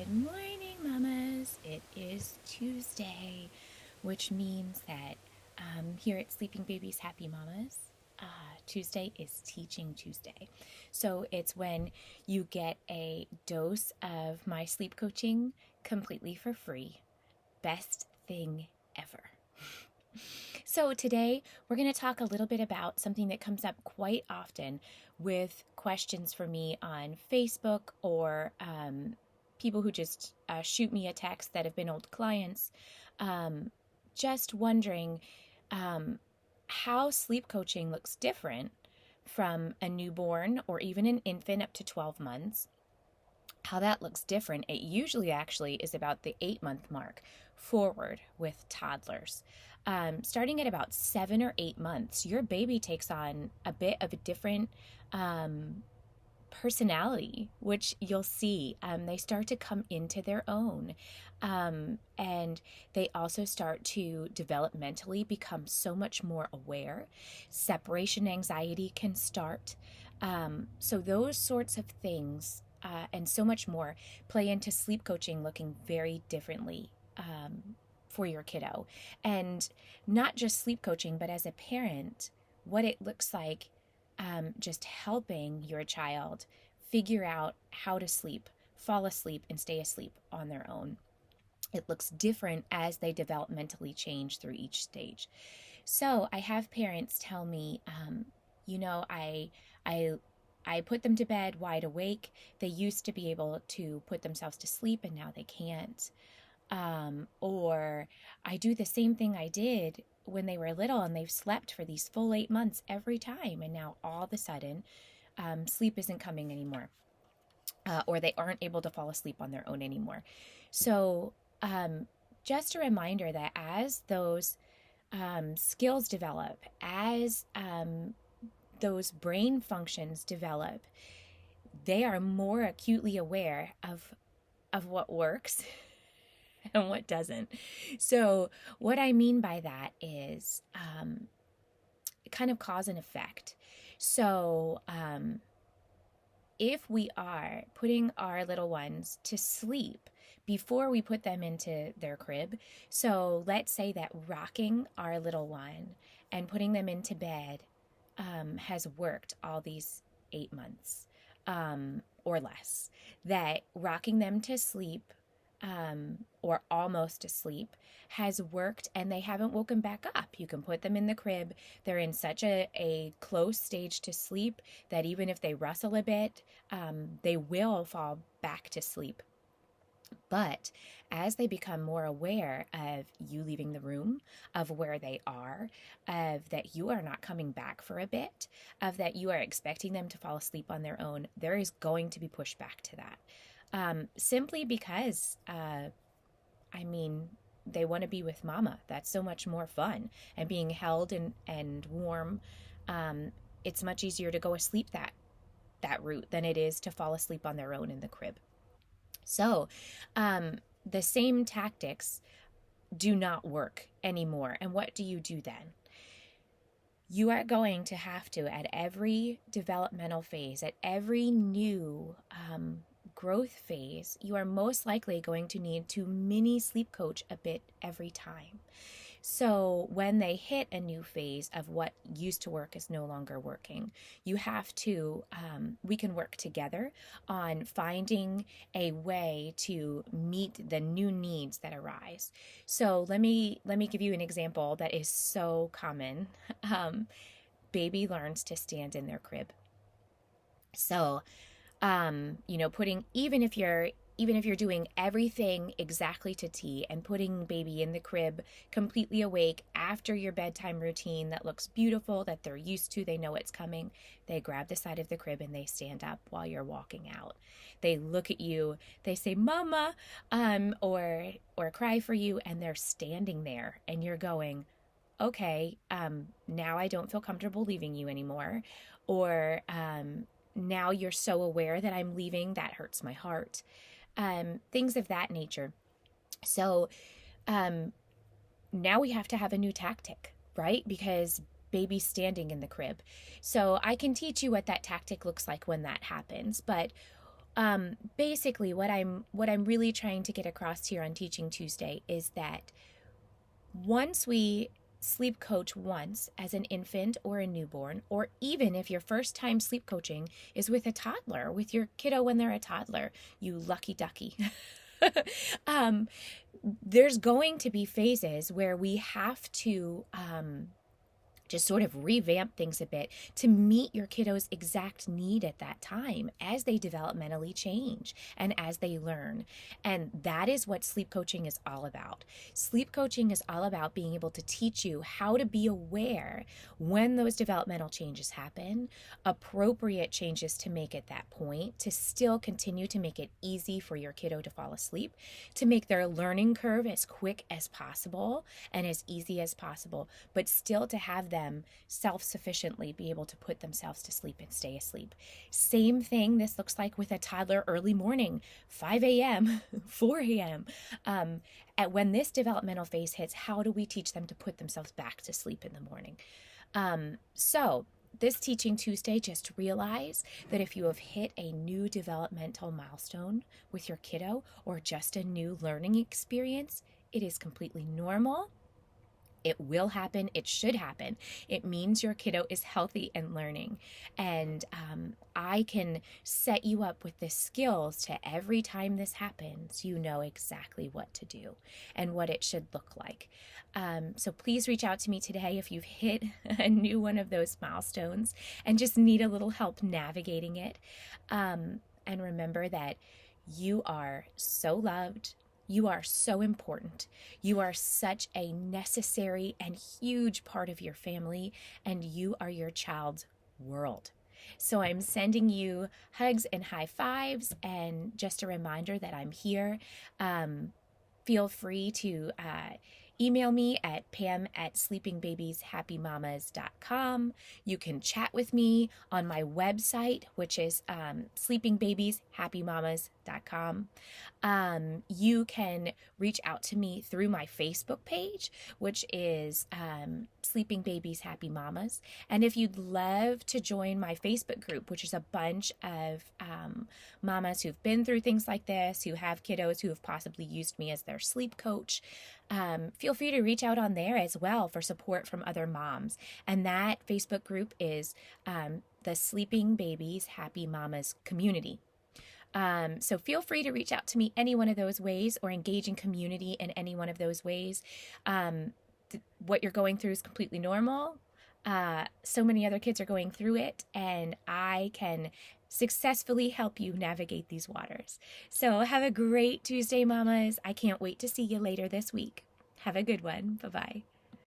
Good morning, mamas. It is Tuesday, which means that here at Sleeping Babies Happy Mamas, Tuesday is Teaching Tuesday. So it's when you get a dose of my sleep coaching completely for free. Best thing ever. So today we're going to talk a little bit about something that comes up quite often with questions for me on Facebook or people who just shoot me a text that have been old clients, just wondering how sleep coaching looks different from a newborn or even an infant up to 12 months. How that looks different, it usually actually is about the 8-month mark forward with toddlers. Starting at about 7 or 8 months, your baby takes on a bit of a different personality, which you'll see. They start to come into their own. And they also start to developmentally become so much more aware. Separation anxiety can start. So those sorts of things and so much more play into sleep coaching looking very differently for your kiddo. And not just sleep coaching, but as a parent, what it looks like just helping your child figure out how to sleep, fall asleep, and stay asleep on their own. It looks different as they developmentally change through each stage. So I have parents tell me, I I put them to bed wide awake. They used to be able to put themselves to sleep and now they can't. Or I do the same thing I did when they were little and they've slept for these full 8 months every time. And now all of a sudden, sleep isn't coming anymore. Or they aren't able to fall asleep on their own anymore. So, just a reminder that as those skills develop, as those brain functions develop, they are more acutely aware of what works and what doesn't. So what I mean by that is kind of cause and effect. So if we are putting our little ones to sleep before we put them into their crib, so let's say that rocking our little one and putting them into bed has worked all these 8 months or less, that rocking them to sleep or almost asleep has worked and they haven't woken back up. You can put them in the crib. They're in such a close stage to sleep that even if they rustle a bit, they will fall back to sleep. But as they become more aware of you leaving the room, of where they are, of that you are not coming back for a bit, of that you are expecting them to fall asleep on their own, there is going to be pushback to that. Simply because, they want to be with mama. That's so much more fun. And being held and warm, it's much easier to go asleep that route than it is to fall asleep on their own in the crib. So, the same tactics do not work anymore. And what do you do then? You are going to have to, at every developmental phase, at every new growth phase, you are most likely going to need to mini sleep coach a bit every time. So when they hit a new phase of what used to work is no longer working, you have to, we can work together on finding a way to meet the new needs that arise. So let me give you an example that is so common. Baby learns to stand in their crib. So, putting, even if you're doing everything exactly to T and putting baby in the crib completely awake after your bedtime routine that looks beautiful, that they're used to, they know it's coming, they grab the side of the crib and they stand up while you're walking out. They look at you, they say, "Mama," or cry for you, and they're standing there and you're going, "Okay, now I don't feel comfortable leaving you anymore." Or, now you're so aware that I'm leaving, that hurts my heart. Things of that nature. So now we have to have a new tactic, right? Because baby's standing in the crib. So I can teach you what that tactic looks like when that happens. But Basically, what I'm really trying to get across here on Teaching Tuesday is that once we sleep coach once as an infant or a newborn, or even if your first time sleep coaching is with a toddler, with your kiddo when they're a toddler, you lucky ducky. um, there's going to be phases where we have to just sort of revamp things a bit to meet your kiddo's exact need at that time as they developmentally change and as they learn. And that is what sleep coaching is all about. Sleep coaching is all about being able to teach you how to be aware when those developmental changes happen, appropriate changes to make at that point, to still continue to make it easy for your kiddo to fall asleep, to make their learning curve as quick as possible and as easy as possible, but still to have them self-sufficiently be able to put themselves to sleep and stay asleep. Same thing this looks like with a toddler early morning, 5 a.m., 4 a.m. When this developmental phase hits, how do we teach them to put themselves back to sleep in the morning? So this Teaching Tuesday, just realize that if you have hit a new developmental milestone with your kiddo or just a new learning experience, it is completely normal. It will happen. It should happen. It means your kiddo is healthy and learning. And I can set you up with the skills to every time this happens, you know exactly what to do and what it should look like. So please reach out to me today if you've hit a new one of those milestones and just need a little help navigating it. And remember that you are so loved. You are so important. You are such a necessary and huge part of your family, and you are your child's world. So I'm sending you hugs and high fives, and just a reminder that I'm here. Feel free to email me at pam@sleepingbabieshappymamas.com. You can chat with me on my website, which is sleepingbabieshappymamas.com. You can reach out to me through my Facebook page, which is Sleeping Babies Happy Mamas. And if you'd love to join my Facebook group, which is a bunch of mamas who've been through things like this, who have kiddos who have possibly used me as their sleep coach, feel free to reach out on there as well for support from other moms. And that Facebook group is the Sleeping Babies Happy Mamas community. So feel free to reach out to me any one of those ways or engage in community in any one of those ways. What you're going through is completely normal. So many other kids are going through it, and I can successfully help you navigate these waters. So have a great Tuesday, mamas. I can't wait to see you later this week. Have a good one. Bye-bye.